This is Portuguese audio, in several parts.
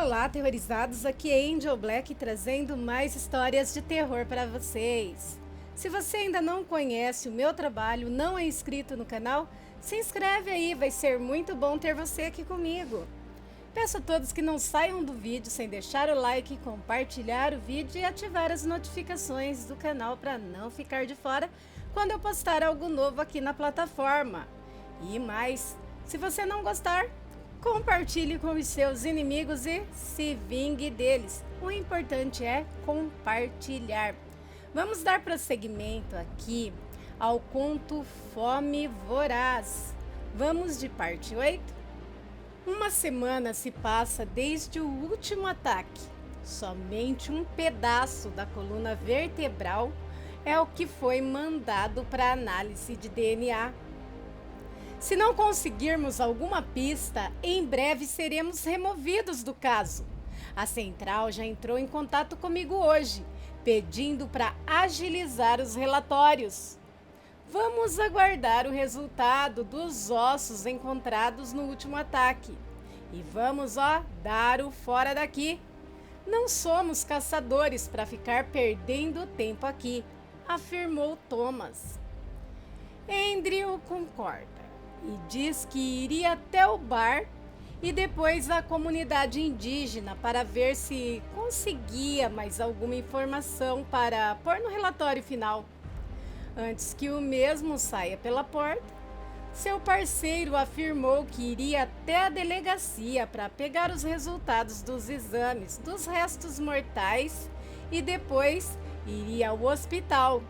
Olá, terrorizados! Aqui é Angel Black trazendo mais histórias de terror para vocês. Se você ainda não conhece o meu trabalho, não é inscrito no canal, se inscreve aí, vai ser muito bom ter você aqui comigo. Peço a todos que não saiam do vídeo sem deixar o like, compartilhar o vídeo e ativar as notificações do canal para não ficar de fora quando eu postar algo novo aqui na plataforma. E mais, se você não gostar, compartilhe com os seus inimigos e se vingue deles. O importante é compartilhar. Vamos dar prosseguimento aqui ao conto Fome Voraz. Vamos de parte 8? Uma semana se passa desde o último ataque. Somente um pedaço da coluna vertebral é o que foi mandado para análise de DNA. Se não conseguirmos alguma pista, em breve seremos removidos do caso. A central já entrou em contato comigo hoje, pedindo para agilizar os relatórios. Vamos aguardar o resultado dos ossos encontrados no último ataque. E vamos, dar o fora daqui. Não somos caçadores para ficar perdendo tempo aqui, afirmou Thomas. Andrew concorda e diz que iria até o bar e depois à comunidade indígena para ver se conseguia mais alguma informação para pôr no relatório final. Antes que o mesmo saia pela porta, seu parceiro afirmou que iria até a delegacia para pegar os resultados dos exames dos restos mortais e depois iria ao hospital,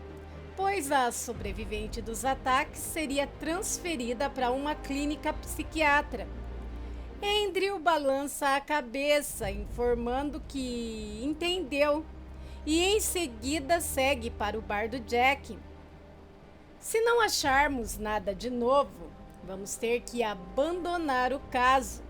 pois a sobrevivente dos ataques seria transferida para uma clínica psiquiátrica. Andrew balança a cabeça, informando que entendeu, e em seguida segue para o bar do Jack. Se não acharmos nada de novo, vamos ter que abandonar o caso.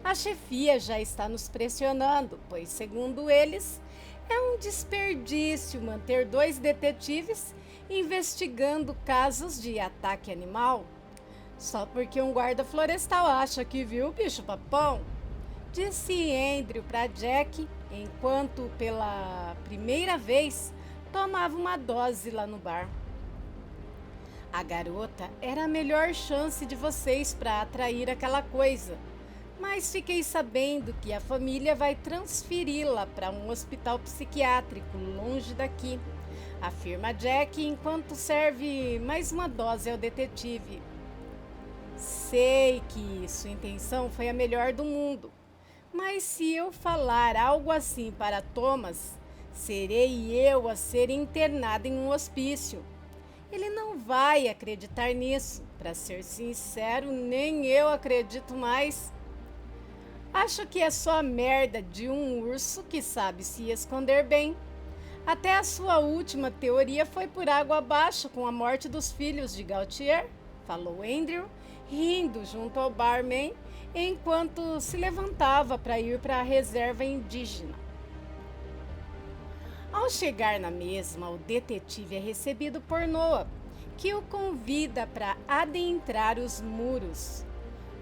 A chefia já está nos pressionando, pois, segundo eles, é um desperdício manter 2 detetives investigando casos de ataque animal. Só porque um guarda florestal acha que viu o bicho-papão, disse Andrew para Jack, enquanto pela primeira vez tomava uma dose lá no bar. A garota era a melhor chance de vocês para atrair aquela coisa, mas fiquei sabendo que a família vai transferi-la para um hospital psiquiátrico longe daqui, afirma Jack enquanto serve mais uma dose ao detetive. Sei que sua intenção foi a melhor do mundo, mas se eu falar algo assim para Thomas, serei eu a ser internada em um hospício. Ele não vai acreditar nisso. Para ser sincero, nem eu acredito mais. Acho que é só a merda de um urso que sabe se esconder bem. Até a sua última teoria foi por água abaixo com a morte dos filhos de Gautier, falou Andrew, rindo junto ao barman, enquanto se levantava para ir para a reserva indígena. Ao chegar na mesma, o detetive é recebido por Noah, que o convida para adentrar os muros.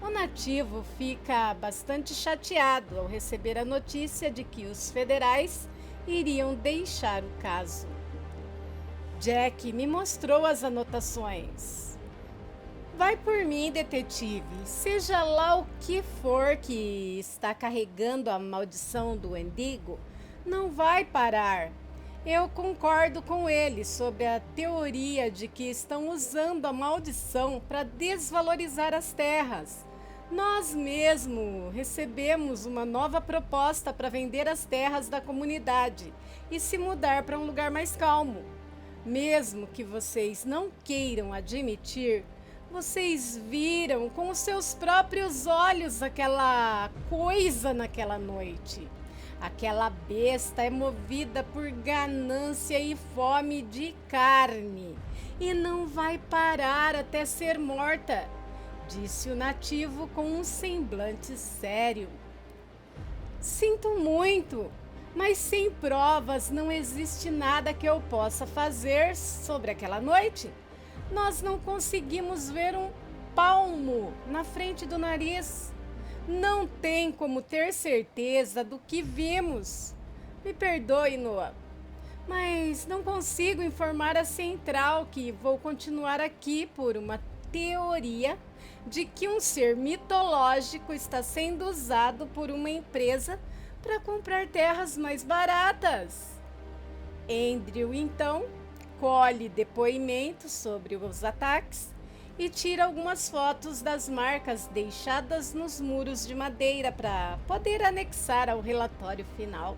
O nativo fica bastante chateado ao receber a notícia de que os federais iriam deixar o caso. Jack me mostrou as anotações. Vai por mim, detetive. Seja lá o que for que está carregando a maldição do Wendigo, não vai parar. Eu concordo com ele sobre a teoria de que estão usando a maldição para desvalorizar as terras. Nós mesmo recebemos uma nova proposta para vender as terras da comunidade e se mudar para um lugar mais calmo. Mesmo que vocês não queiram admitir, vocês viram com os seus próprios olhos aquela coisa naquela noite. Aquela besta é movida por ganância e fome de carne e não vai parar até ser morta, disse o nativo com um semblante sério. Sinto muito, mas sem provas não existe nada que eu possa fazer sobre aquela noite. Nós não conseguimos ver um palmo na frente do nariz. Não tem como ter certeza do que vimos. Me perdoe, Noah, mas não consigo informar a central que vou continuar aqui por uma teoria de que um ser mitológico está sendo usado por uma empresa para comprar terras mais baratas. Andrew, então, colhe depoimentos sobre os ataques e tira algumas fotos das marcas deixadas nos muros de madeira para poder anexar ao relatório final.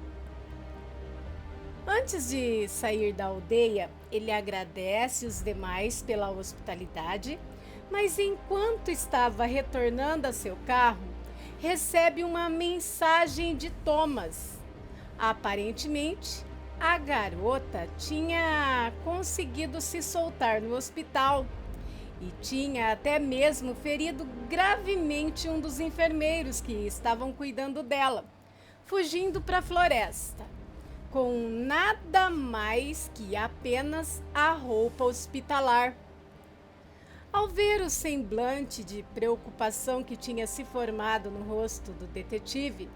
Antes de sair da aldeia, ele agradece os demais pela hospitalidade, mas enquanto estava retornando a seu carro, recebe uma mensagem de Thomas. Aparentemente, a garota tinha conseguido se soltar no hospital e tinha até mesmo ferido gravemente um dos enfermeiros que estavam cuidando dela, fugindo para a floresta, com nada mais que apenas a roupa hospitalar. Ao ver o semblante de preocupação que tinha se formado no rosto do detetive,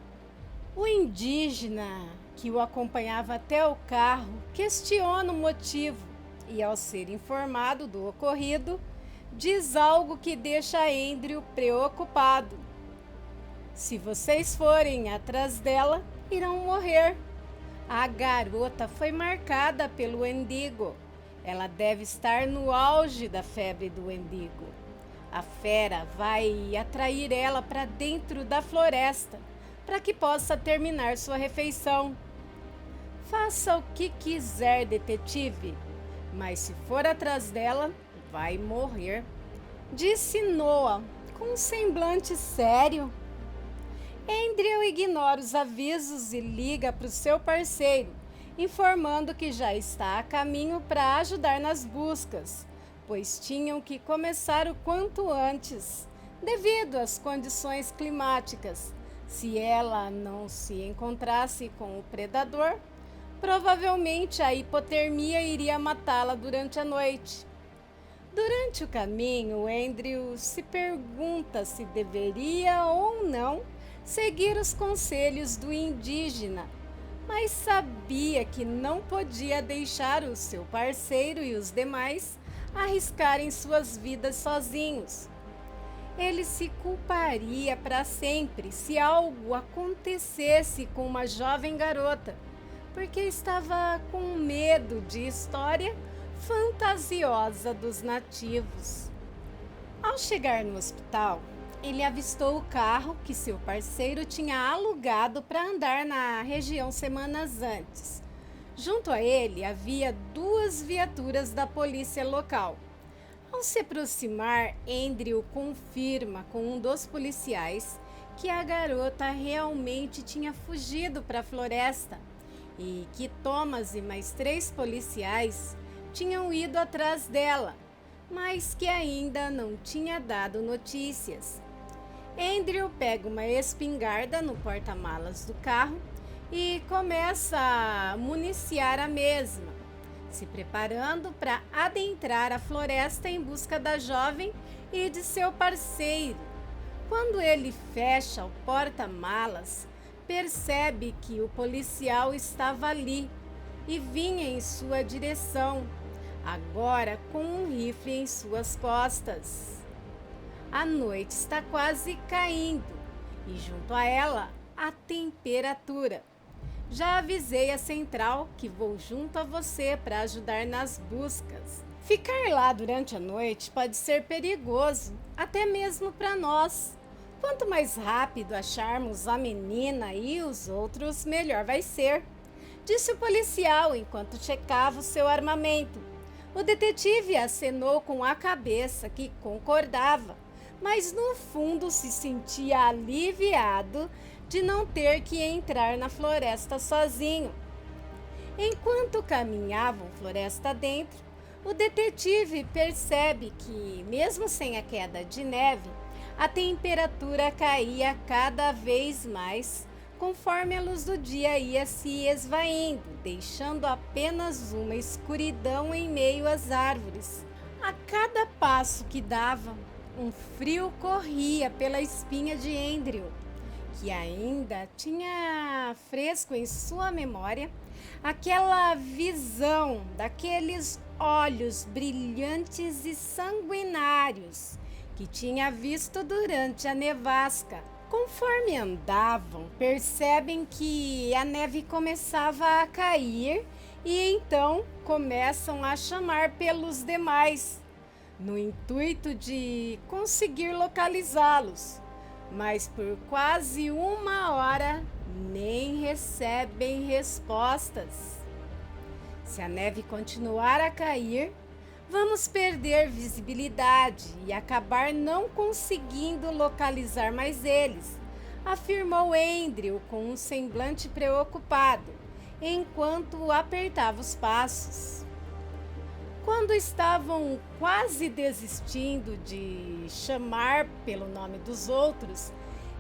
o indígena que o acompanhava até o carro questiona o motivo e, ao ser informado do ocorrido, diz algo que deixa Andrew preocupado. Se vocês forem atrás dela, irão morrer. A garota foi marcada pelo Wendigo. Ela deve estar no auge da febre do Wendigo. A fera vai atrair ela para dentro da floresta para que possa terminar sua refeição. Faça o que quiser, detetive, mas se for atrás dela, vai morrer, disse Noah com um semblante sério. Andrew ignora os avisos e liga para o seu parceiro, informando que já está a caminho para ajudar nas buscas, pois tinham que começar o quanto antes, devido às condições climáticas. Se ela não se encontrasse com o predador, provavelmente a hipotermia iria matá-la durante a noite. Durante o caminho, Andrew se pergunta se deveria ou não seguir os conselhos do indígena, mas sabia que não podia deixar o seu parceiro e os demais arriscarem suas vidas sozinhos. Ele se culparia para sempre se algo acontecesse com uma jovem garota, porque estava com medo de história fantasiosa dos nativos. Ao chegar no hospital, ele avistou o carro que seu parceiro tinha alugado para andar na região semanas antes. Junto a ele havia 2 viaturas da polícia local. Ao se aproximar, Andrew confirma com um dos policiais que a garota realmente tinha fugido para a floresta e que Thomas e mais 3 policiais tinham ido atrás dela, mas que ainda não tinha dado notícias. Andrew pega uma espingarda no porta-malas do carro e começa a municiar a mesma, se preparando para adentrar a floresta em busca da jovem e de seu parceiro. Quando ele fecha o porta-malas, percebe que o policial estava ali e vinha em sua direção, agora com um rifle em suas costas. A noite está quase caindo e junto a ela a temperatura. Já avisei a central que vou junto a você para ajudar nas buscas. Ficar lá durante a noite pode ser perigoso, até mesmo para nós. Quanto mais rápido acharmos a menina e os outros, melhor vai ser, disse o policial enquanto checava o seu armamento. O detetive acenou com a cabeça que concordava, mas no fundo se sentia aliviado de não ter que entrar na floresta sozinho. Enquanto caminhavam floresta dentro, o detetive percebe que, mesmo sem a queda de neve, a temperatura caía cada vez mais conforme a luz do dia ia se esvaindo, deixando apenas uma escuridão em meio às árvores. A cada passo que dava, um frio corria pela espinha de Andrew, que ainda tinha fresco em sua memória aquela visão daqueles olhos brilhantes e sanguinários que tinha visto durante a nevasca. Conforme andavam, percebem que a neve começava a cair e então começam a chamar pelos demais, no intuito de conseguir localizá-los, mas por quase 1 hora nem recebem respostas. Se a neve continuar a cair, vamos perder visibilidade e acabar não conseguindo localizar mais eles, afirmou Andrew com um semblante preocupado, enquanto apertava os passos. Quando estavam quase desistindo de chamar pelo nome dos outros,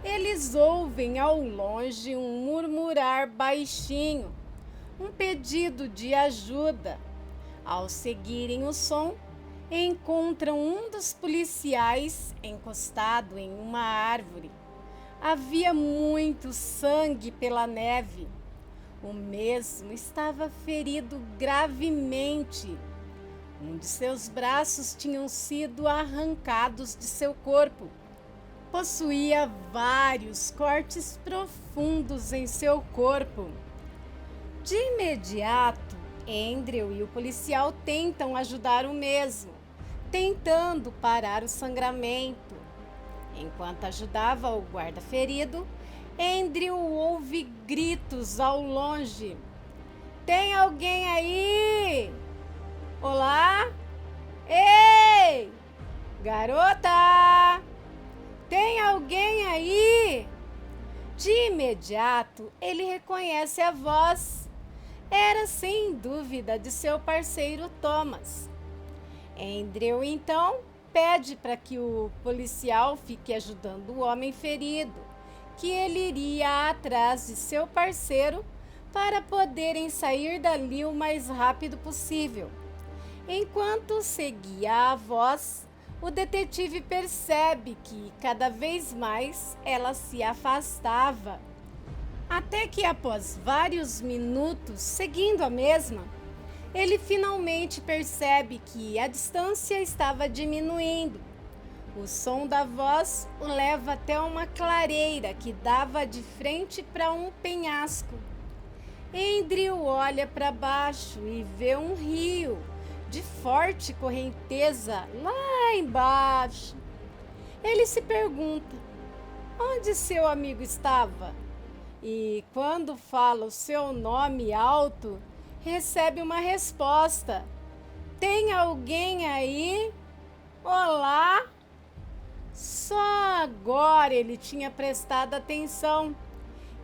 eles ouvem ao longe um murmurar baixinho, um pedido de ajuda. Ao seguirem o som, encontram um dos policiais encostado em uma árvore. Havia muito sangue pela neve. O mesmo estava ferido gravemente. Um de seus braços tinham sido arrancados de seu corpo. Possuía vários cortes profundos em seu corpo. De imediato, Andrew e o policial tentam ajudar o mesmo, tentando parar o sangramento. Enquanto ajudava o guarda ferido, Andrew ouve gritos ao longe. Tem alguém aí? Olá? Ei! Garota! Tem alguém aí? De imediato, ele reconhece a voz. Era sem dúvida de seu parceiro Thomas. Andrew então pede para que o policial fique ajudando o homem ferido, que ele iria atrás de seu parceiro para poderem sair dali o mais rápido possível. Enquanto seguia a voz, o detetive percebe que cada vez mais ela se afastava, até que após vários minutos seguindo a mesma, ele finalmente percebe que a distância estava diminuindo. O som da voz o leva até uma clareira que dava de frente para um penhasco. Andrew olha para baixo e vê um rio de forte correnteza lá embaixo. Ele se pergunta onde seu amigo estava e, quando fala o seu nome alto, recebe uma resposta. Tem alguém aí? Olá? Só agora ele tinha prestado atenção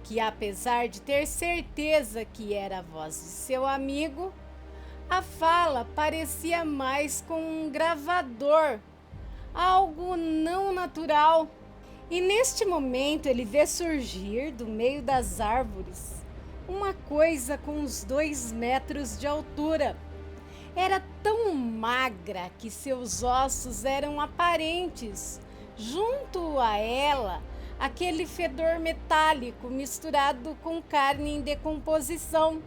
que, apesar de ter certeza que era a voz de seu amigo, a fala parecia mais com um gravador, algo não natural. E neste momento ele vê surgir do meio das árvores uma coisa com uns 2 metros de altura. Era tão magra que seus ossos eram aparentes. Junto a ela, aquele fedor metálico misturado com carne em decomposição.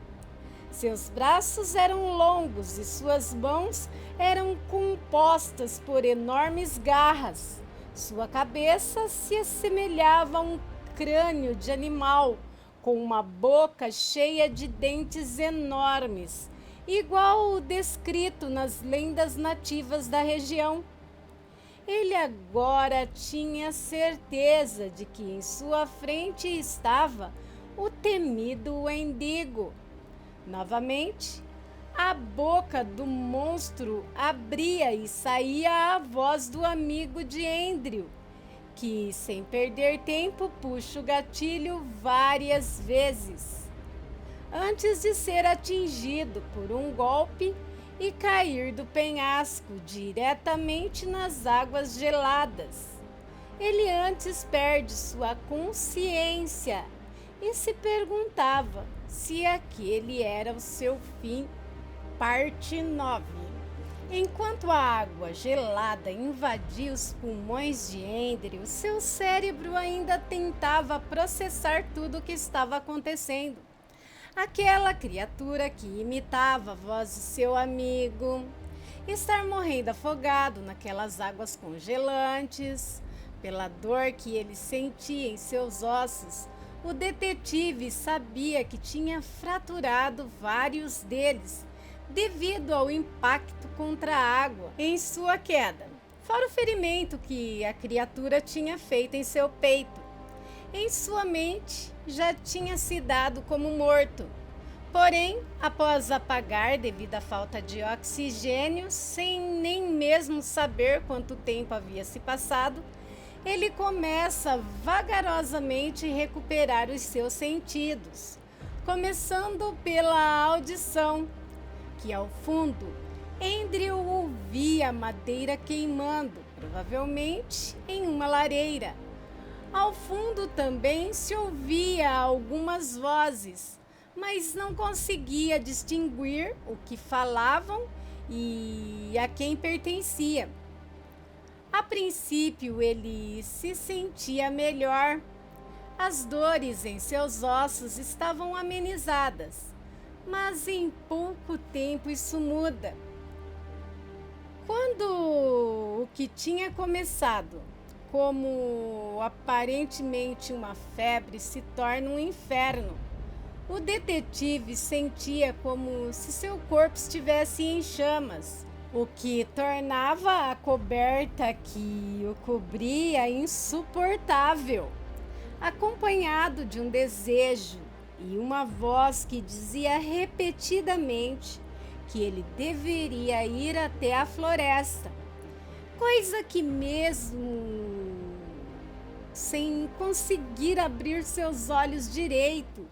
Seus braços eram longos e suas mãos eram compostas por enormes garras. Sua cabeça se assemelhava a um crânio de animal, com uma boca cheia de dentes enormes, igual o descrito nas lendas nativas da região. Ele agora tinha certeza de que em sua frente estava o temido Wendigo. Novamente, a boca do monstro abria e saía a voz do amigo de Andrew, que, sem perder tempo, puxa o gatilho várias vezes, antes de ser atingido por um golpe e cair do penhasco diretamente nas águas geladas. Ele antes perde sua consciência e se perguntava se aquele era o seu fim. Parte 9. Enquanto a água gelada invadia os pulmões de Andrew, seu cérebro ainda tentava processar tudo o que estava acontecendo. Aquela criatura que imitava a voz de seu amigo, estar morrendo afogado naquelas águas congelantes, pela dor que ele sentia em seus ossos, o detetive sabia que tinha fraturado vários deles devido ao impacto contra a água em sua queda, fora o ferimento que a criatura tinha feito em seu peito. Em sua mente, já tinha se dado como morto. Porém, após apagar devido à falta de oxigênio, sem nem mesmo saber quanto tempo havia se passado, ele começa vagarosamente a recuperar os seus sentidos, começando pela audição, que ao fundo, Andrew ouvia a madeira queimando, provavelmente em uma lareira. Ao fundo também se ouvia algumas vozes, mas não conseguia distinguir o que falavam e a quem pertencia. A princípio, ele se sentia melhor. As dores em seus ossos estavam amenizadas. Mas em pouco tempo isso muda. Quando o que tinha começado como aparentemente uma febre se torna um inferno, o detetive sentia como se seu corpo estivesse em chamas, o que tornava a coberta que o cobria insuportável, acompanhado de um desejo e uma voz que dizia repetidamente que ele deveria ir até a floresta, coisa que mesmo sem conseguir abrir seus olhos direito,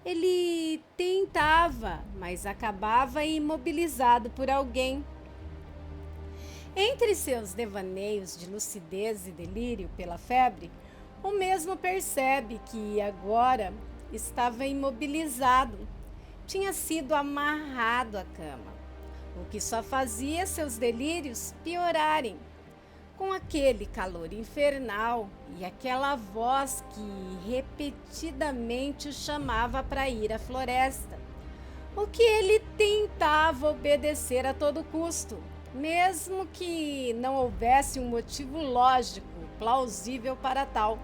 ele tentava, mas acabava imobilizado por alguém. Entre seus devaneios de lucidez e delírio pela febre, o mesmo percebe que agora estava imobilizado, tinha sido amarrado à cama, o que só fazia seus delírios piorarem. Com aquele calor infernal e aquela voz que repetidamente o chamava para ir à floresta, o que ele tentava obedecer a todo custo, mesmo que não houvesse um motivo lógico, plausível para tal.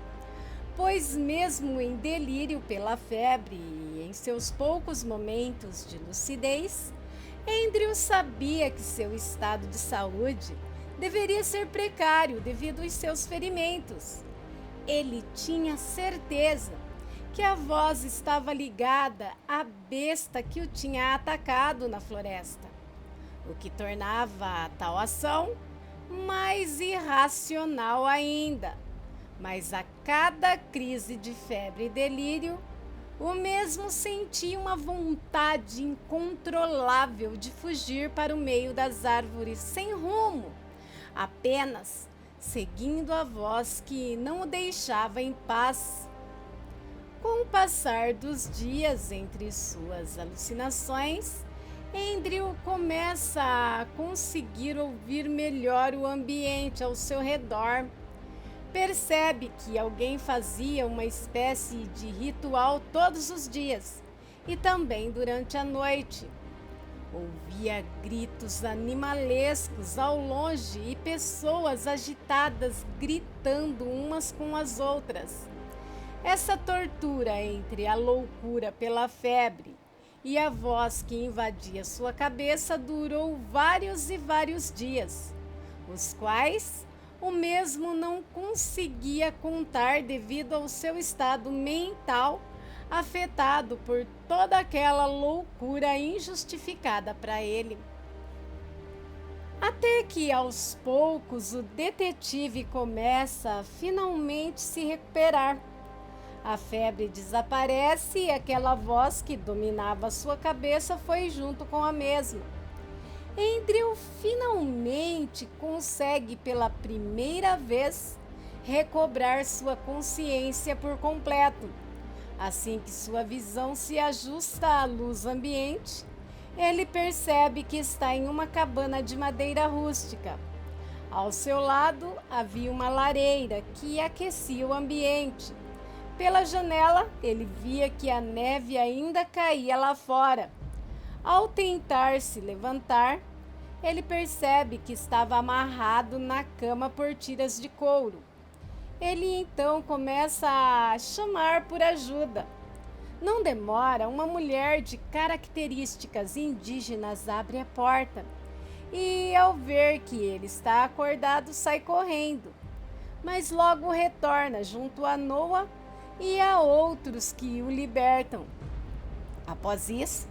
Pois mesmo em delírio pela febre e em seus poucos momentos de lucidez, Andrew sabia que seu estado de saúde deveria ser precário devido aos seus ferimentos. Ele tinha certeza que a voz estava ligada à besta que o tinha atacado na floresta, o que tornava a tal ação mais irracional ainda. Mas a cada crise de febre e delírio, o mesmo sentia uma vontade incontrolável de fugir para o meio das árvores sem rumo, apenas seguindo a voz que não o deixava em paz. Com o passar dos dias entre suas alucinações, Andrew começa a conseguir ouvir melhor o ambiente ao seu redor. Percebe que alguém fazia uma espécie de ritual todos os dias e também durante a noite. Ouvia gritos animalescos ao longe e pessoas agitadas gritando umas com as outras. Essa tortura entre a loucura pela febre e a voz que invadia sua cabeça durou vários e vários dias, os quais o mesmo não conseguia contar devido ao seu estado mental afetado por toda aquela loucura injustificada para ele. Até que aos poucos o detetive começa a finalmente se recuperar. A febre desaparece e aquela voz que dominava sua cabeça foi junto com a mesma. Andrew finalmente consegue pela primeira vez recobrar sua consciência por completo. Assim que sua visão se ajusta à luz ambiente, Ele percebe que está em uma cabana de madeira rústica. Ao seu lado havia uma lareira que aquecia o ambiente. Pela janela, ele via que a neve ainda caía lá fora. Ao tentar se levantar, ele percebe que estava amarrado na cama por tiras de couro. Ele então começa a chamar por ajuda. Não demora, uma mulher de características indígenas abre a porta e, ao ver que ele está acordado, sai correndo. Mas logo retorna junto a Noah e a outros que o libertam. Após isso,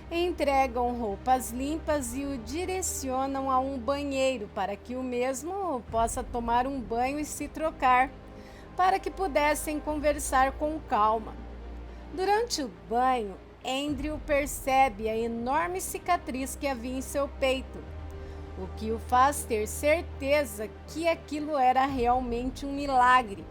entregam roupas limpas e o direcionam a um banheiro para que o mesmo possa tomar um banho e se trocar, para que pudessem conversar com calma. Durante o banho, Andrew percebe a enorme cicatriz que havia em seu peito, o que o faz ter certeza que aquilo era realmente um milagre.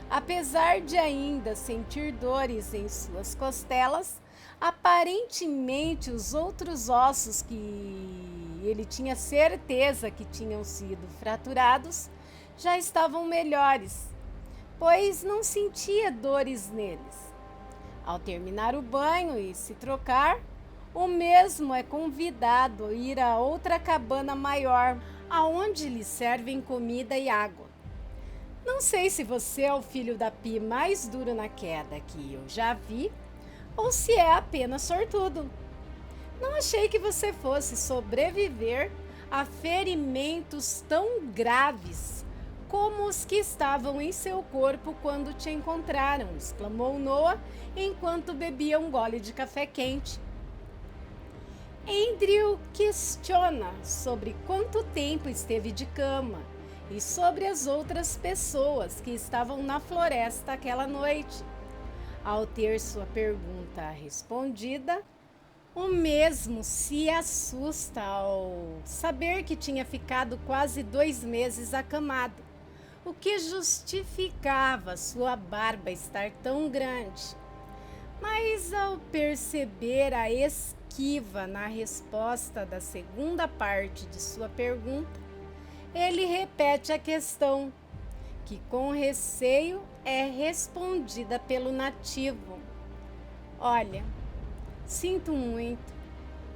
Apesar de ainda sentir dores em suas costelas, aparentemente os outros ossos que ele tinha certeza que tinham sido fraturados já estavam melhores, pois não sentia dores neles. Ao terminar o banho e se trocar, o mesmo é convidado a ir a outra cabana maior, aonde lhe servem comida e água. Não sei se você é o filho da Pi mais duro na queda que eu já vi, ou se é apenas sortudo. Não achei que você fosse sobreviver a ferimentos tão graves como os que estavam em seu corpo quando te encontraram, exclamou Noah enquanto bebia um gole de café quente. Andrew questiona sobre quanto tempo esteve de cama e sobre as outras pessoas que estavam na floresta aquela noite. Ao ter sua pergunta respondida, o mesmo se assusta ao saber que tinha ficado quase 2 meses acamado, o que justificava sua barba estar tão grande. Mas ao perceber a esquiva na resposta da segunda parte de sua pergunta, ele repete a questão, que com receio é respondida pelo nativo. Olha, sinto muito,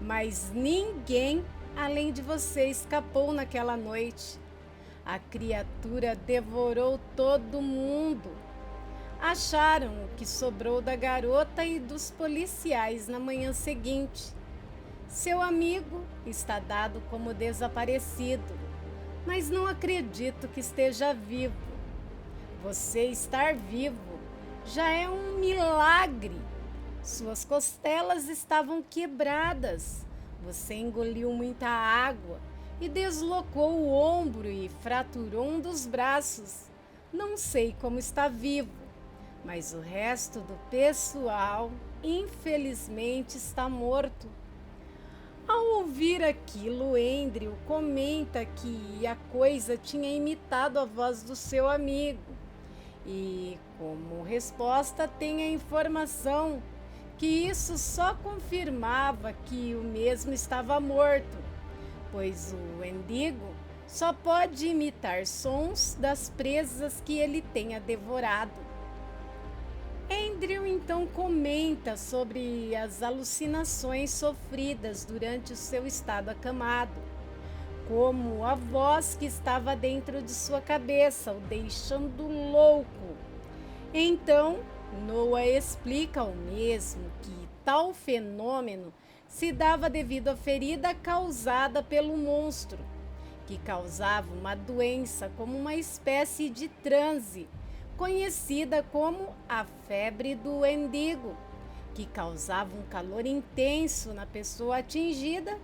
mas ninguém além de você escapou naquela noite. A criatura devorou todo mundo. Acharam o que sobrou da garota e dos policiais na manhã seguinte. Seu amigo está dado como desaparecido, mas não acredito que esteja vivo. Você estar vivo já é um milagre. Suas costelas estavam quebradas. Você engoliu muita água e deslocou o ombro e fraturou um dos braços. Não sei como está vivo, mas o resto do pessoal, infelizmente, está morto. Ao ouvir aquilo, Andrew comenta que a coisa tinha imitado a voz do seu amigo e, como resposta, tem a informação que isso só confirmava que o mesmo estava morto, pois o Wendigo só pode imitar sons das presas que ele tenha devorado. Andrew então comenta sobre as alucinações sofridas durante o seu estado acamado, como a voz que estava dentro de sua cabeça o deixando louco. Então, Noah explica ao mesmo que tal fenômeno se dava devido à ferida causada pelo monstro, que causava uma doença como uma espécie de transe, conhecida como a febre do Wendigo, que causava um calor intenso na pessoa atingida,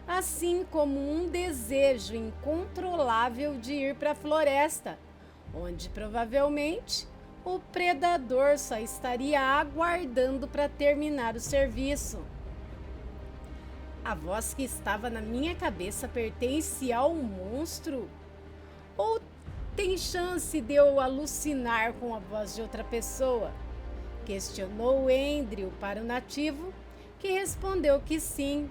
assim como um desejo incontrolável de ir para a floresta, onde provavelmente o predador só estaria aguardando para terminar o serviço. A voz que estava na minha cabeça pertence ao monstro? Ou tem chance de eu alucinar com a voz de outra pessoa? Questionou Andrew para o nativo, que respondeu que sim,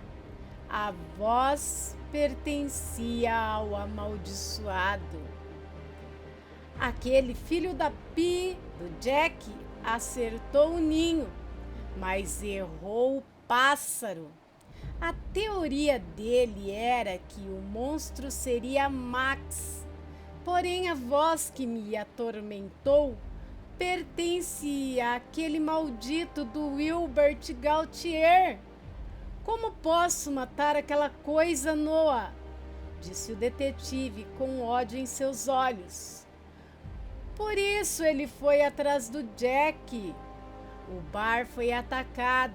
A voz pertencia ao amaldiçoado. Aquele filho da Pi do Jack acertou o ninho, mas errou o pássaro. A teoria dele era que o monstro seria Max, porém a voz que me atormentou pertence àquele maldito do Wilbert Gaultier. Como posso matar aquela coisa, Noah? Disse o detetive com ódio em seus olhos. Por isso ele foi atrás do Jack. O bar foi atacado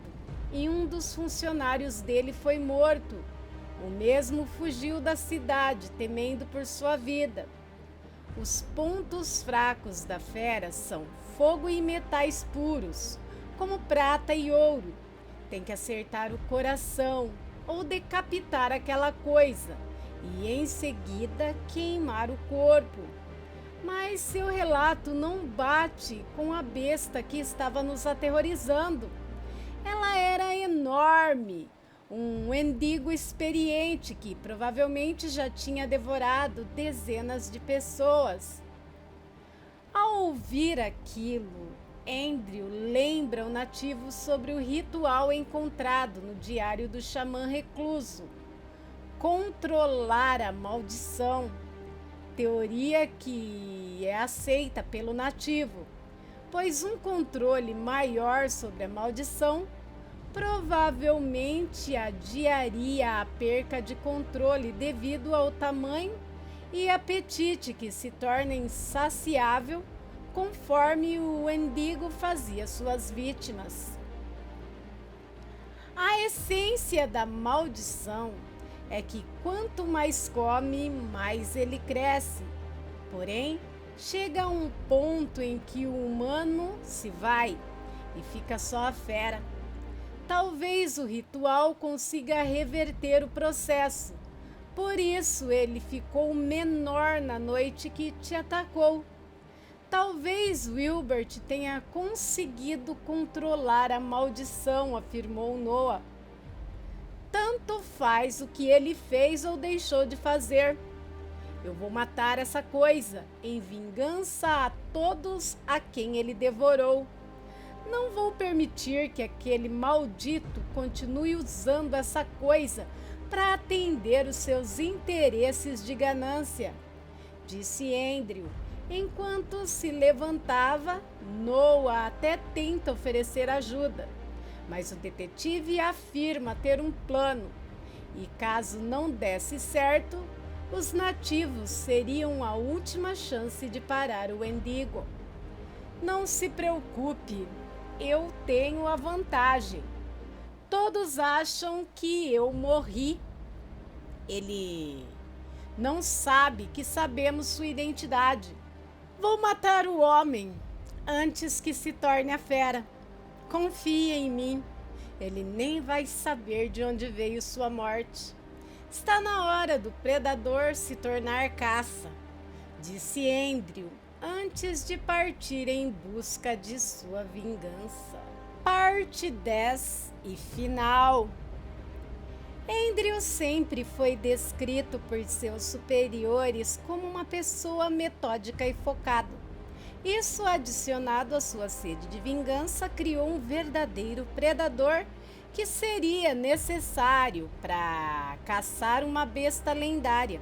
e um dos funcionários dele foi morto. O mesmo fugiu da cidade, temendo por sua vida. Os pontos fracos da fera são fogo e metais puros, como prata e ouro. Tem que acertar o coração ou decapitar aquela coisa e em seguida queimar o corpo. Mas seu relato não bate com a besta que estava nos aterrorizando. Ela era enorme, um mendigo experiente que provavelmente já tinha devorado dezenas de pessoas. Ao ouvir aquilo, Andrew lembra o nativo sobre o ritual encontrado no diário do xamã recluso. Controlar a maldição. Teoria que é aceita pelo nativo, pois um controle maior sobre a maldição provavelmente adiaria a perca de controle devido ao tamanho e apetite que se torna insaciável conforme o mendigo fazia suas vítimas. A essência da maldição é que quanto mais come, mais ele cresce. Porém, chega a um ponto em que o humano se vai e fica só a fera. Talvez o ritual consiga reverter o processo. Por isso ele ficou menor na noite que te atacou. Talvez Wilbert tenha conseguido controlar a maldição, afirmou Noah. Tanto faz o que ele fez ou deixou de fazer. Eu vou matar essa coisa em vingança a todos a quem ele devorou. Não vou permitir que aquele maldito continue usando essa coisa para atender os seus interesses de ganância, disse Andrew. Enquanto se levantava, Noah até tenta oferecer ajuda. Mas o detetive afirma ter um plano, e caso não desse certo, os nativos seriam a última chance de parar o mendigo. Não se preocupe, eu tenho a vantagem. Todos acham que eu morri. Ele não sabe que sabemos sua identidade. Vou matar o homem antes que se torne a fera. Confie em mim, ele nem vai saber de onde veio sua morte. Está na hora do predador se tornar caça, disse Andrew, antes de partir em busca de sua vingança. Parte 10 e final. Andrew sempre foi descrito por seus superiores como uma pessoa metódica e focada. Isso, adicionado à sua sede de vingança, criou um verdadeiro predador que seria necessário para caçar uma besta lendária.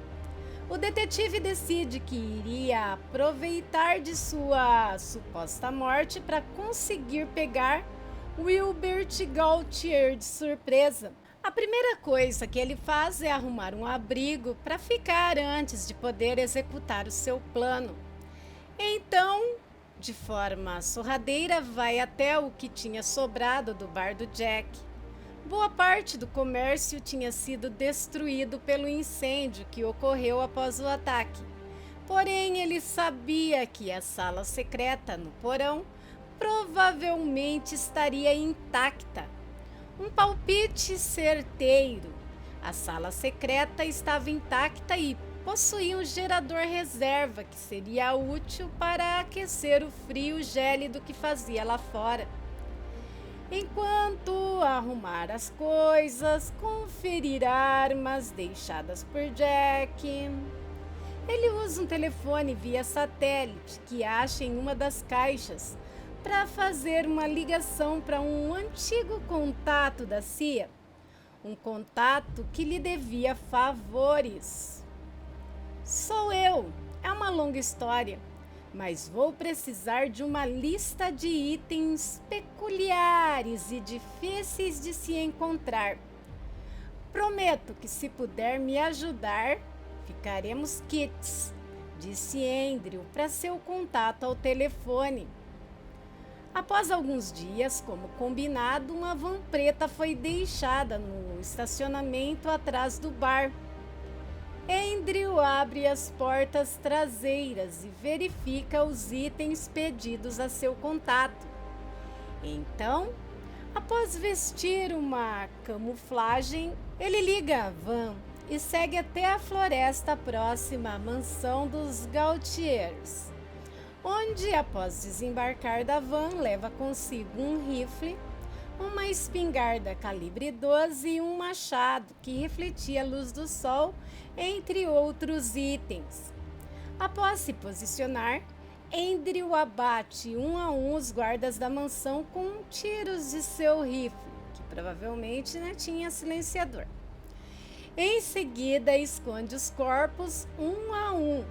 O detetive decide que iria aproveitar de sua suposta morte para conseguir pegar Wilbert Gaultier de surpresa. A primeira coisa que ele faz é arrumar um abrigo para ficar antes de poder executar o seu plano. Então, de forma sorrateira, vai até o que tinha sobrado do bar do Jack. Boa parte do comércio tinha sido destruído pelo incêndio que ocorreu após o ataque. Porém, ele sabia que a sala secreta no porão provavelmente estaria intacta. Um palpite certeiro. A sala secreta estava intacta e possuía um gerador reserva que seria útil para aquecer o frio gélido que fazia lá fora. enquanto arrumar as coisas, conferir armas deixadas por Jack. Ele usa um telefone via satélite que acha em uma das caixas para fazer uma ligação para um antigo contato da CIA, um contato que lhe devia favores. Sou eu, é uma longa história, mas vou precisar de uma lista de itens peculiares e difíceis de se encontrar. Prometo que, se puder me ajudar, ficaremos quites, disse Andrew para seu contato ao telefone. Após alguns dias, como combinado, uma van preta foi deixada no estacionamento atrás do bar. Andrew abre as portas traseiras e verifica os itens pedidos a seu contato. Então, após vestir uma camuflagem, ele liga a van e segue até a floresta próxima à mansão dos Gautiers, onde, após desembarcar da van, leva consigo um rifle, uma espingarda calibre 12 e um machado que refletia a luz do sol, entre outros itens. Após se posicionar, Andrew abate um a um os guardas da mansão com tiros de seu rifle, que provavelmente tinha silenciador. Em seguida, esconde os corpos um a um.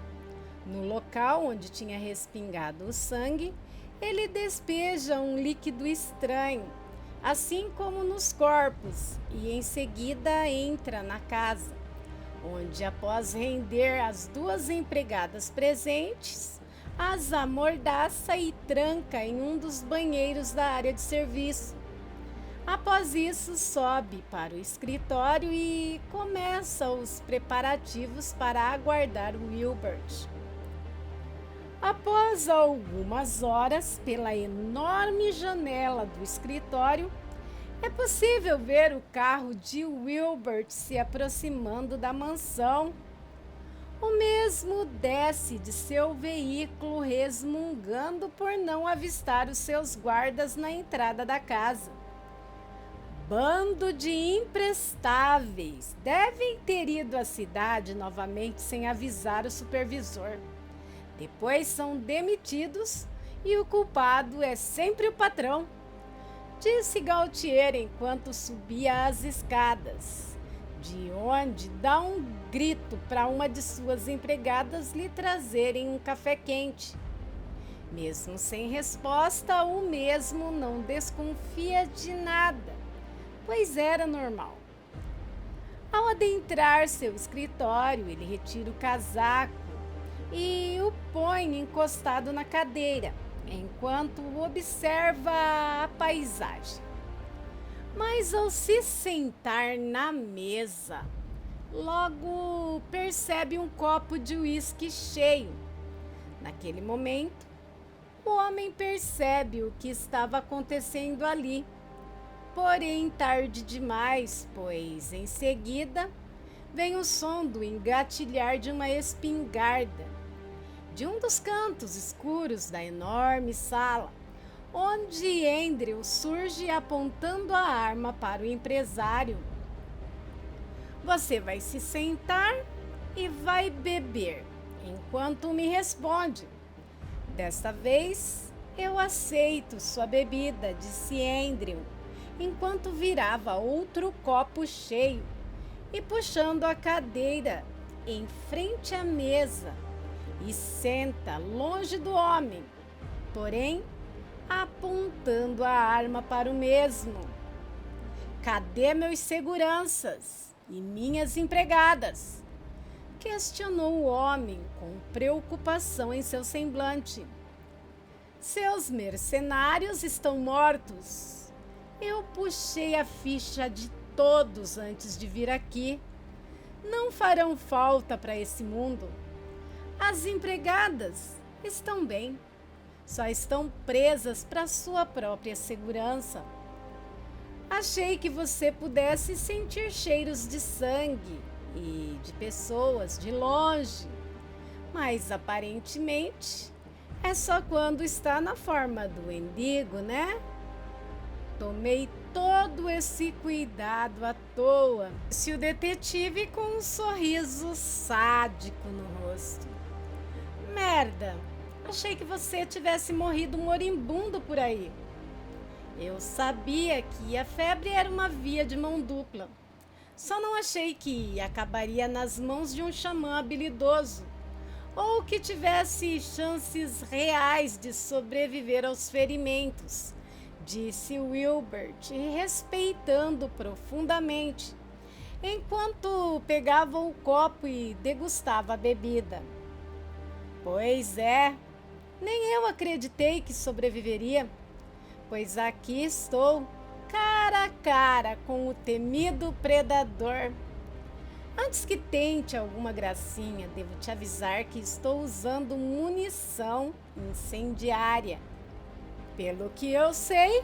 No local onde tinha respingado o sangue, ele despeja um líquido estranho, assim como nos corpos, e em seguida entra na casa, onde, após render as duas empregadas presentes, as amordaça e tranca em um dos banheiros da área de serviço. Após isso, sobe para o escritório e começa os preparativos para aguardar Wilbert. Após algumas horas, pela enorme janela do escritório, é possível ver o carro de Wilbert se aproximando da mansão. O mesmo desce de seu veículo, resmungando por não avistar os seus guardas na entrada da casa. Bando de imprestáveis! Devem ter ido à cidade novamente sem avisar o supervisor. Depois são demitidos e o culpado é sempre o patrão, disse Gautier enquanto subia as escadas, de onde dá um grito para uma de suas empregadas lhe trazerem um café quente. Mesmo sem resposta, o mesmo não desconfia de nada, pois era normal. Ao adentrar seu escritório, ele retira o casaco e o põe encostado na cadeira, enquanto observa a paisagem. Mas ao se sentar na mesa, logo percebe um copo de uísque cheio. Naquele momento, o homem percebe o que estava acontecendo ali. Porém, tarde demais, pois em seguida vem o som do engatilhar de uma espingarda de um dos cantos escuros da enorme sala, onde Andrew surge apontando a arma para o empresário. Você vai se sentar e vai beber, enquanto me responde. Desta vez, eu aceito sua bebida, disse Andrew, enquanto virava outro copo cheio e puxando a cadeira em frente à mesa, e senta longe do homem, porém apontando a arma para o mesmo. Cadê meus seguranças e minhas empregadas? Questionou o homem com preocupação em seu semblante. Seus mercenários estão mortos. Eu puxei a ficha de todos antes de vir aqui. Não farão falta para esse mundo. As empregadas estão bem, só estão presas para sua própria segurança. Achei que você pudesse sentir cheiros de sangue e de pessoas de longe, mas aparentemente é só quando está na forma do mendigo, né? tomei todo esse cuidado à toa, disse o detetive com um sorriso sádico no rosto. Merda, achei que você tivesse morrido moribundo por aí. Eu sabia que a febre era uma via de mão dupla. Só não achei que acabaria nas mãos de um xamã habilidoso, ou que tivesse chances reais de sobreviver aos ferimentos, disse Wilbert, respeitando profundamente, enquanto pegava o copo e degustava a bebida. Pois é, nem eu acreditei que sobreviveria, pois aqui estou, cara a cara com o temido predador. Antes que tente alguma gracinha, devo te avisar que estou usando munição incendiária. Pelo que eu sei,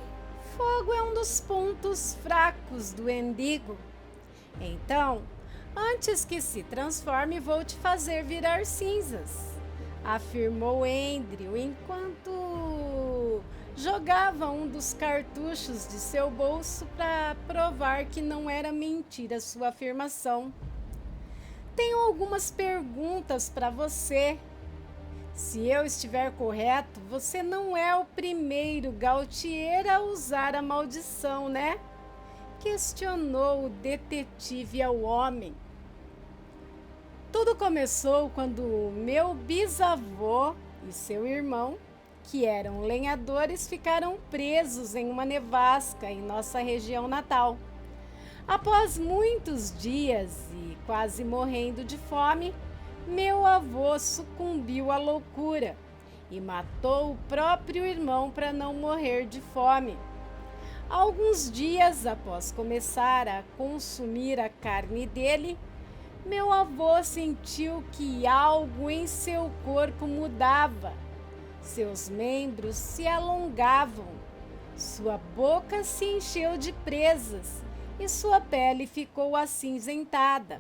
fogo é um dos pontos fracos do Wendigo. Então, antes que se transforme, vou te fazer virar cinzas, afirmou Andrew enquanto jogava um dos cartuchos de seu bolso para provar que não era mentira sua afirmação. Tenho algumas perguntas para você. Se eu estiver correto, você não é o primeiro Gautier a usar a maldição, né? Questionou o detetive ao homem. Tudo começou quando meu bisavô e seu irmão, que eram lenhadores, ficaram presos em uma nevasca em nossa região natal. Após muitos dias e quase morrendo de fome, meu avô sucumbiu à loucura e matou o próprio irmão para não morrer de fome. Alguns dias após começar a consumir a carne dele, meu avô sentiu que algo em seu corpo mudava. Seus membros se alongavam, sua boca se encheu de presas e sua pele ficou acinzentada,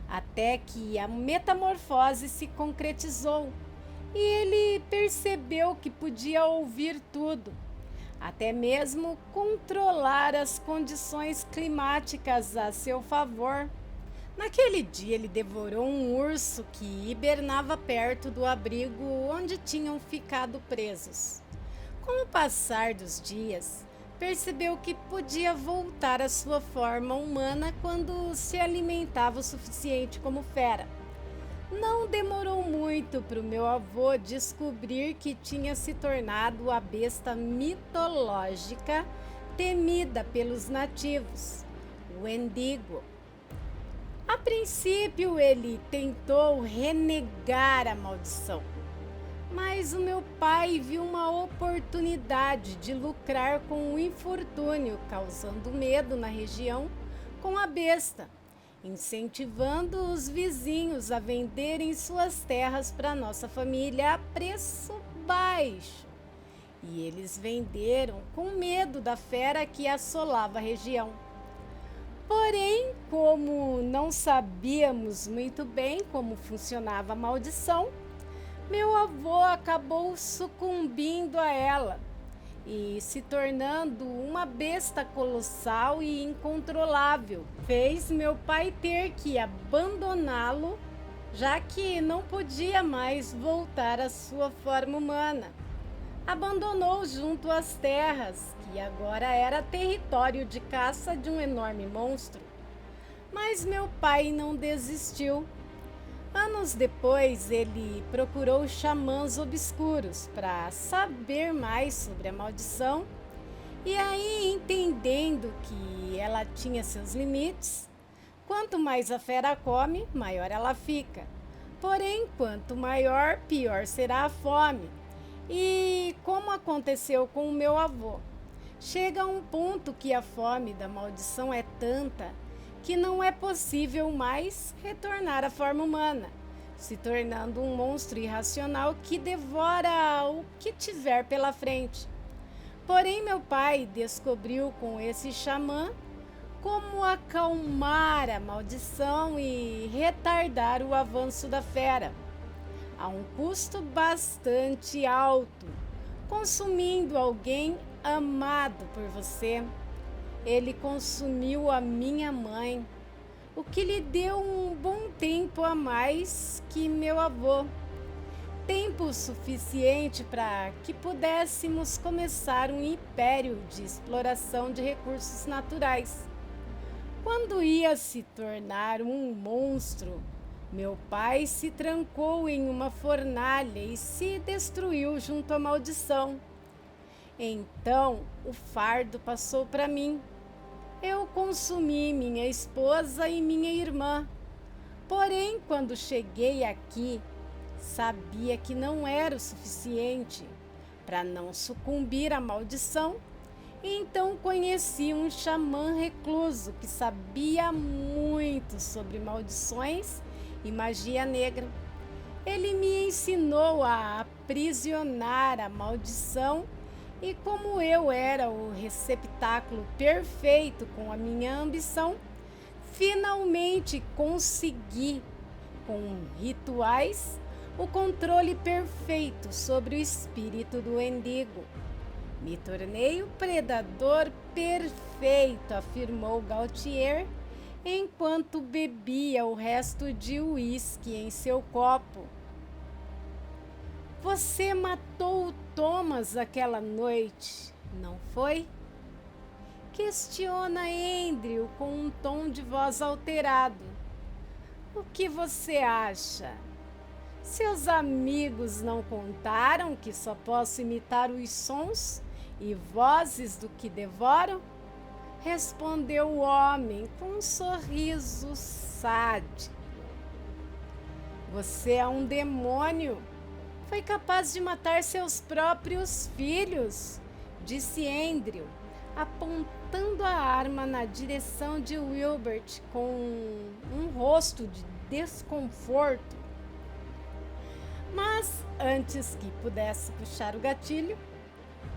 até que a metamorfose se concretizou e ele percebeu que podia ouvir tudo, até mesmo controlar as condições climáticas a seu favor. Naquele dia ele devorou um urso que hibernava perto do abrigo onde tinham ficado presos. Com o passar dos dias, percebeu que podia voltar à sua forma humana quando se alimentava o suficiente como fera. Não demorou muito para o meu avô descobrir que tinha se tornado a besta mitológica temida pelos nativos, o Wendigo. A princípio, ele tentou renegar a maldição, mas o meu pai viu uma oportunidade de lucrar com o infortúnio, causando medo na região com a besta, incentivando os vizinhos a venderem suas terras para nossa família a preço baixo. E eles venderam com medo da fera que assolava a região. Porém, como não sabíamos muito bem como funcionava a maldição, meu avô acabou sucumbindo a ela e se tornando uma besta colossal e incontrolável. Fez meu pai ter que abandoná-lo, já que não podia mais voltar à sua forma humana. Abandonou junto às terras, que agora era território de caça de um enorme monstro. Mas meu pai não desistiu. Anos depois, ele procurou xamãs obscuros para saber mais sobre a maldição. E aí, entendendo que ela tinha seus limites, quanto mais a fera come, maior ela fica. Porém, quanto maior, pior será a fome. E como aconteceu com o meu avô, chega a um ponto que a fome da maldição é tanta que não é possível mais retornar à forma humana, se tornando um monstro irracional que devora o que tiver pela frente. Porém, meu pai descobriu com esse xamã como acalmar a maldição e retardar o avanço da fera, a um custo bastante alto, consumindo alguém amado por você. Ele consumiu a minha mãe, o que lhe deu um bom tempo a mais que meu avô. Tempo suficiente para que pudéssemos começar um império de exploração de recursos naturais. Quando ia se tornar um monstro, meu pai se trancou em uma fornalha e se destruiu junto à maldição. Então o fardo passou para mim. Eu consumi minha esposa e minha irmã. Porém, quando cheguei aqui, sabia que não era o suficiente para não sucumbir à maldição. Então conheci um xamã recluso que sabia muito sobre maldições e magia negra. Ele me ensinou a aprisionar a maldição e como eu era o receptáculo perfeito com a minha ambição, finalmente consegui, com rituais, o controle perfeito sobre o espírito do Wendigo. Me tornei o predador perfeito, afirmou Gautier, enquanto bebia o resto de uísque em seu copo. Você matou o Thomas aquela noite, não foi? Questiona Andrew com um tom de voz alterado. O que você acha? Seus amigos não contaram que só posso imitar os sons e vozes do que devoro? Respondeu o homem com um sorriso sádico. Você é um demônio. Foi capaz de matar seus próprios filhos, disse Andrew, apontando a arma na direção de Wilbert com um rosto de desconforto. Mas, antes que pudesse puxar o gatilho,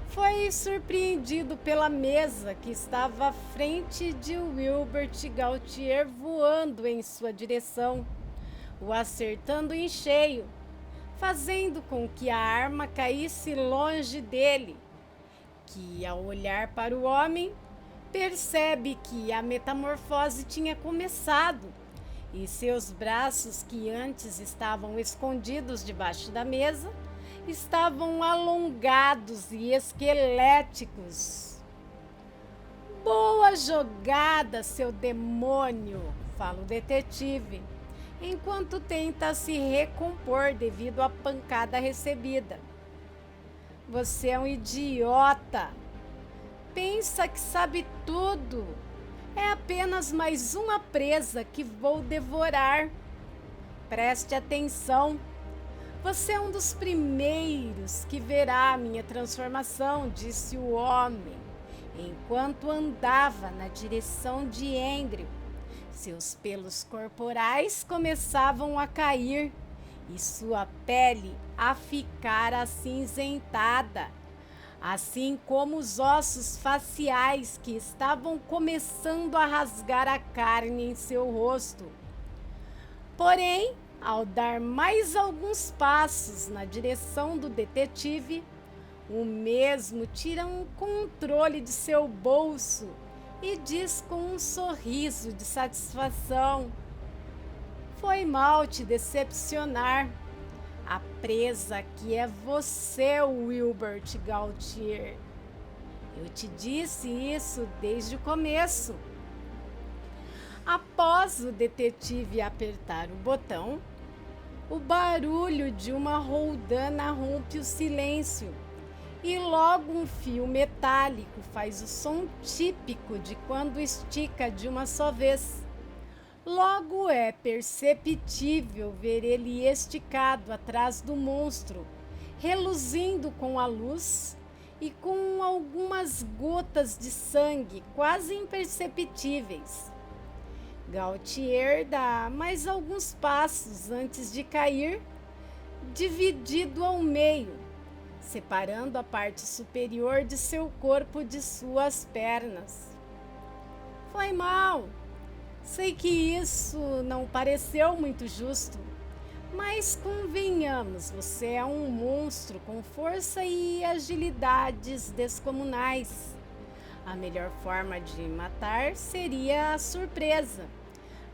foi surpreendido pela mesa que estava à frente de Wilbert Gautier voando em sua direção, o acertando em cheio, fazendo com que a arma caísse longe dele, que, ao olhar para o homem, percebe que a metamorfose tinha começado e seus braços, que antes estavam escondidos debaixo da mesa, estavam alongados e esqueléticos. Boa jogada, seu demônio, fala o detetive, enquanto tenta se recompor devido à pancada recebida. Você é um idiota. Pensa que sabe tudo. É apenas mais uma presa que vou devorar. Preste atenção. Você é um dos primeiros que verá a minha transformação, disse o homem, enquanto andava na direção de Andrew. Seus pelos corporais começavam a cair e sua pele a ficar acinzentada, assim como os ossos faciais que estavam começando a rasgar a carne em seu rosto. Porém, ao dar mais alguns passos na direção do detetive, o mesmo tira um controle de seu bolso e diz com um sorriso de satisfação: foi mal te decepcionar. A presa aqui é você, Wilbert Gautier. Eu te disse isso desde o começo. Após o detetive apertar o botão, o barulho de uma roldana rompe o silêncio e logo um fio metálico faz o som típico de quando estica de uma só vez. Logo é perceptível ver ele esticado atrás do monstro, reluzindo com a luz e com algumas gotas de sangue quase imperceptíveis. Gautier dá mais alguns passos antes de cair, dividido ao meio, separando a parte superior de seu corpo de suas pernas. Foi mal. Sei que isso não pareceu muito justo, Mas convenhamos, você é um monstro com força e agilidades descomunais. A melhor forma de matar seria a surpresa.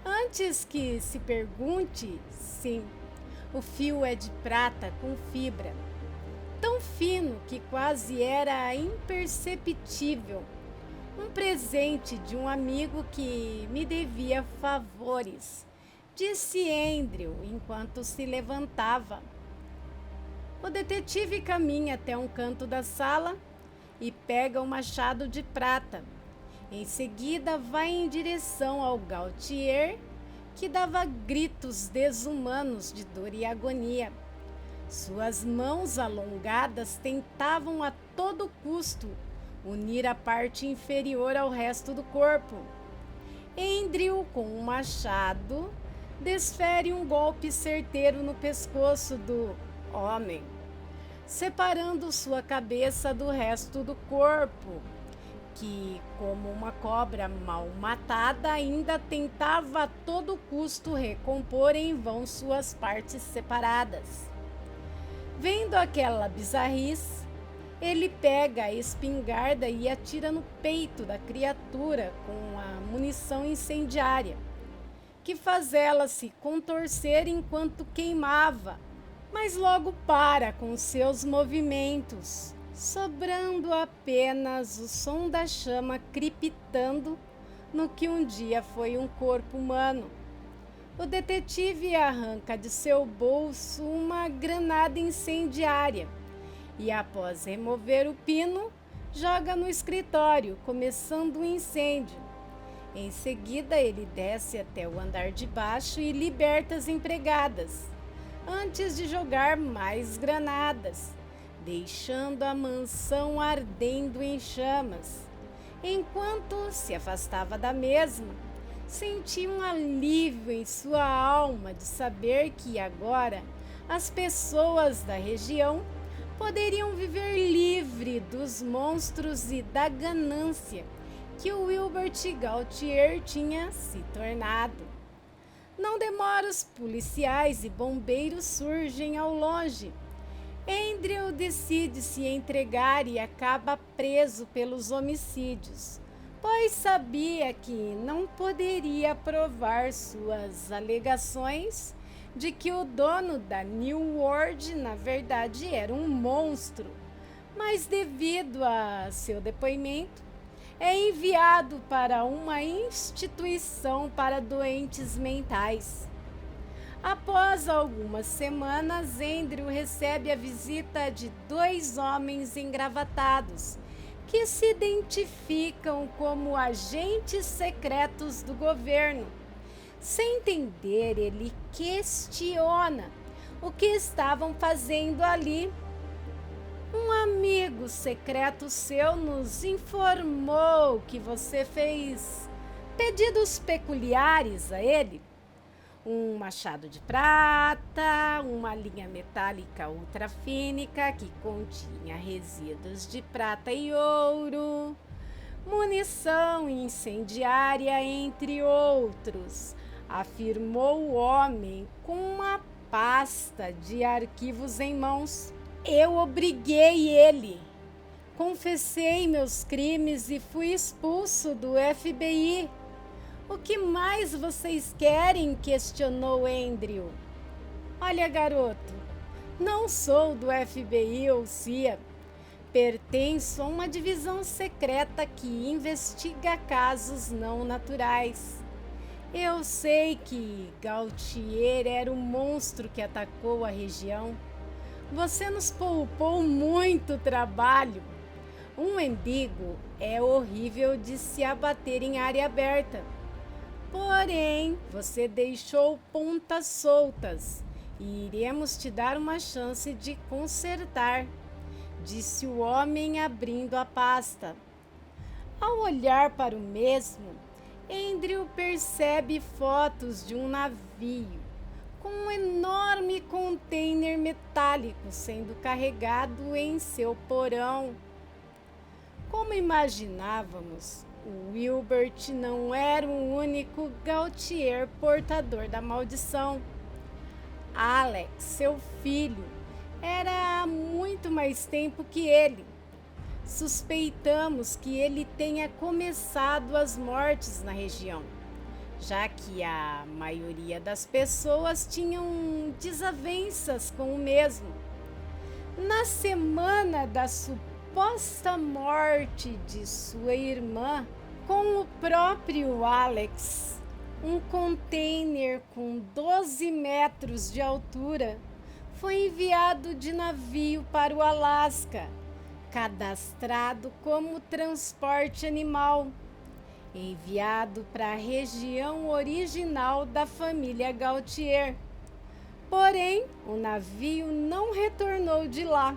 Antes que se pergunte, sim, o fio é de prata com fibra, tão fino que quase era imperceptível. Um presente de um amigo que me devia favores, disse Andrew enquanto se levantava. O detetive caminha até um canto da sala e pega o machado de prata. Em seguida, vai em direção ao Gautier, que dava gritos desumanos de dor e agonia. Suas mãos alongadas tentavam a todo custo unir a parte inferior ao resto do corpo. Andrew, com um machado, desfere um golpe certeiro no pescoço do homem, separando sua cabeça do resto do corpo, que, como uma cobra mal matada, ainda tentava a todo custo recompor em vão suas partes separadas. Vendo aquela bizarrice, ele pega a espingarda e atira no peito da criatura com a munição incendiária, que faz ela se contorcer enquanto queimava, mas logo para com seus movimentos, sobrando apenas o som da chama crepitando no que um dia foi um corpo humano. O detetive arranca de seu bolso uma granada incendiária e, após remover o pino, joga no escritório, começando o incêndio. Em seguida, ele desce até o andar de baixo e liberta as empregadas, antes de jogar mais granadas, deixando a mansão ardendo em chamas. Enquanto se afastava da mesma, sentia um alívio em sua alma de saber que agora as pessoas da região poderiam viver livre dos monstros e da ganância que o Wilbert Gautier tinha se tornado. Não demora, os policiais e bombeiros surgem ao longe. Andrew decide se entregar e acaba preso pelos homicídios, pois sabia que não poderia provar suas alegações de que o dono da New World na verdade era um monstro, mas devido a seu depoimento, é enviado para uma instituição para doentes mentais. Após algumas semanas, Andrew recebe a visita de 2 homens engravatados, que se identificam como agentes secretos do governo. Sem entender, ele questiona o que estavam fazendo ali. Um amigo secreto seu nos informou que você fez pedidos peculiares a ele. Um machado de prata, uma linha metálica ultrafínica que continha resíduos de prata e ouro, munição incendiária, entre outros, afirmou o homem com uma pasta de arquivos em mãos. Eu obriguei ele. Confessei meus crimes e fui expulso do FBI. O que mais vocês querem? Questionou Andrew. Olha, garoto, não sou do FBI ou CIA. Pertenço a uma divisão secreta que investiga casos não naturais. Eu sei que Gautier era o monstro que atacou a região. Você nos poupou muito trabalho. Um mendigo é horrível de se abater em área aberta. Porém, você deixou pontas soltas e iremos te dar uma chance de consertar, disse o homem abrindo a pasta. Ao olhar para o mesmo, Andrew percebe fotos de um navio com um enorme container metálico sendo carregado em seu porão. Como imaginávamos, o Wilbert não era o único Gautier portador da maldição. Alex, seu filho, era há muito mais tempo que ele. Suspeitamos que ele tenha começado as mortes na região, já que a maioria das pessoas tinham desavenças com o mesmo. Na semana da suposta morte de sua irmã, com o próprio Alex, um container com 12 metros de altura foi enviado de navio para o Alasca, cadastrado como transporte animal, enviado para a região original da família Gautier. Porém, o navio não retornou de lá.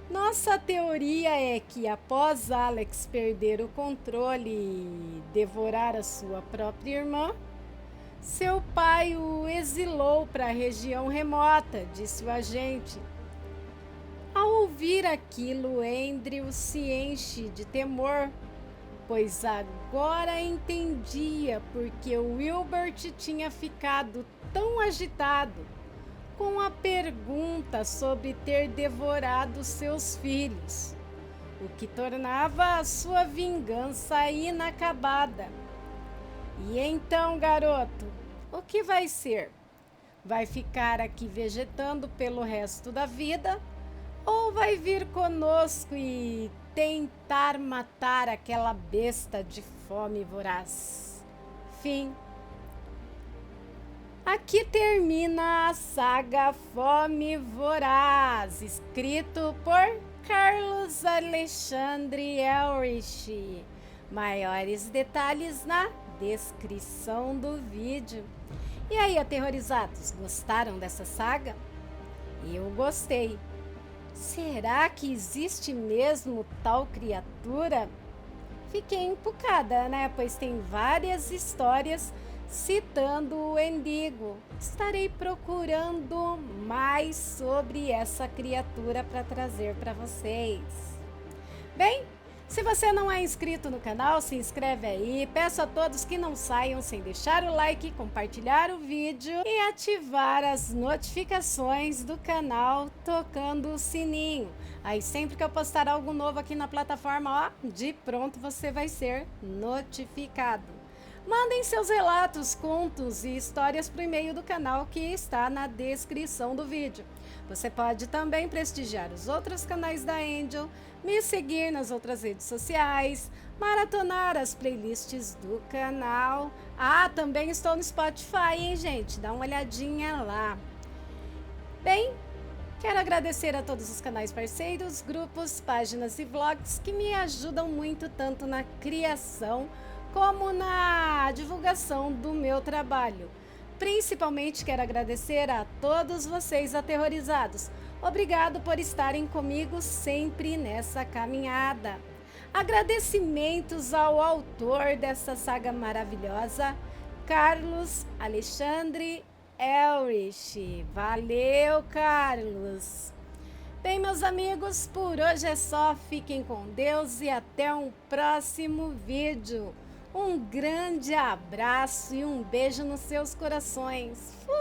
Nossa teoria é que após Alex perder o controle e devorar a sua própria irmã, seu pai o exilou para a região remota, disse o agente. Ao ouvir aquilo, Andrew se enche de temor, pois agora entendia por que Wilbert tinha ficado tão agitado com a pergunta sobre ter devorado seus filhos, o que tornava a sua vingança inacabada. E então, garoto, o que vai ser? Vai ficar aqui vegetando pelo resto da vida? Ou vai vir conosco e tentar matar aquela besta de fome voraz? Fim. Aqui termina a saga Fome Voraz, escrito por Carlos Alexandre Elrich. Maiores detalhes na descrição do vídeo. E aí, aterrorizados, gostaram dessa saga? Eu gostei. Será que existe mesmo tal criatura? Fiquei encucada, né? Pois tem várias histórias citando o Wendigo. Estarei procurando mais sobre essa criatura para trazer para vocês. Bem, se você não é inscrito no canal, se inscreve aí. Peço a todos que não saiam sem deixar o like, compartilhar o vídeo e ativar as notificações do canal tocando o sininho. Aí sempre que eu postar algo novo aqui na plataforma, ó, de pronto você vai ser notificado. Mandem seus relatos, contos e histórias por e-mail do canal que está na descrição do vídeo. Você pode também prestigiar os outros canais da Angel, me seguir nas outras redes sociais, maratonar as playlists do canal. Ah, também estou no Spotify, hein, gente? Dá uma olhadinha lá. Bem, quero agradecer a todos os canais parceiros, grupos, páginas e vlogs que me ajudam muito tanto na criação como na divulgação do meu trabalho. Principalmente quero agradecer a todos vocês aterrorizados. Obrigado por estarem comigo sempre nessa caminhada. Agradecimentos ao autor dessa saga maravilhosa, Carlos Alexandre Elrich. Valeu, Carlos! Bem, meus amigos, por hoje é só. Fiquem com Deus e até um próximo vídeo. Um grande abraço e um beijo nos seus corações. Fui!